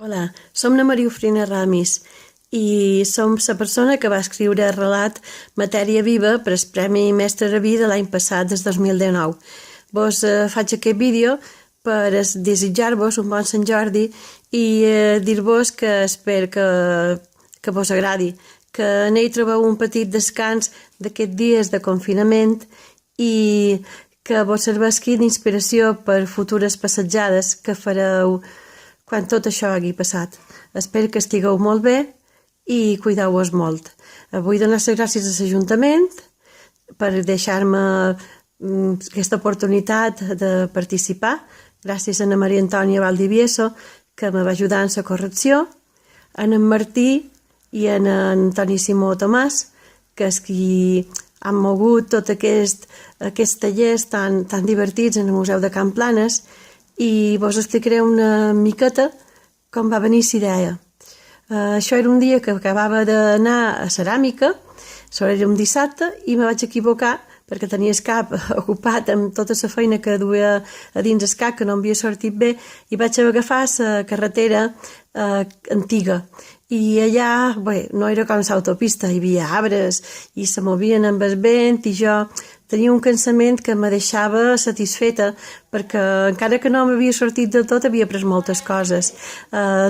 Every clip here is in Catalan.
Hola, som la Maria Ofrina Ramis i som la persona que va escriure el relat Matèria Viva per el Premi Mestre Rabí de l'any passat, des 2019. Vos faig aquest vídeo per desitjar-vos un bon Sant Jordi i dir-vos que espero que vos agradi, que n'hi trobeu un petit descans d'aquests dies de confinament i que vos serveixi d'inspiració per futures passejades que fareu quan tot això hagi passat. Espero que estigueu molt bé i cuideu-vos molt. Vull donar les gràcies a l'Ajuntament per deixar-me aquesta oportunitat de participar. Gràcies a Ana Maria Antònia Valdivieso, que me va ajudar en la correcció, a en Martí i a en Antoni Simó Tomàs, que és qui han mogut tots aquests tallers tan divertits en el Museu de Can Planes, i vos explicaré una miqueta com va venir la idea. Això era un dia que acabava d'anar a ceràmica, era un dissabte, i me vaig equivocar perquè tenia el cap ocupat amb tota la feina que duia a dins el cap, que no havia sortit bé, i vaig agafar la carretera antiga. I allà, bé, no era com l'autopista, hi havia arbres i se movien amb el vent, i jo tenia un cansament que me deixava satisfeta, perquè encara que no m'havia sortit del tot, havia après moltes coses.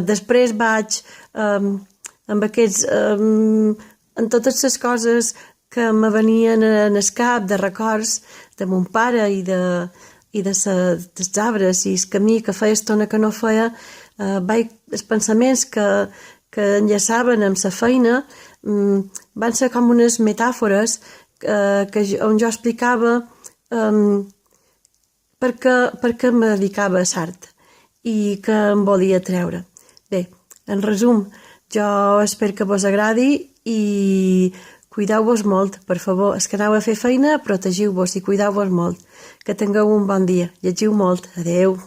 Després vaig amb aquests en totes les coses que me venien en el cap, de records de mon pare i dels arbres i el camí que feia estona que no feia, els pensaments que enllaçaven amb la feina van ser com unes metàfores on jo explicava per què me dedicava a l'art i què em volia treure. Bé, en resum, jo espero que vos agradi i cuideu-vos molt, per favor. És que aneu a fer feina, protegiu-vos i cuideu-vos molt. Que tingueu un bon dia. Llegiu molt. Adeu.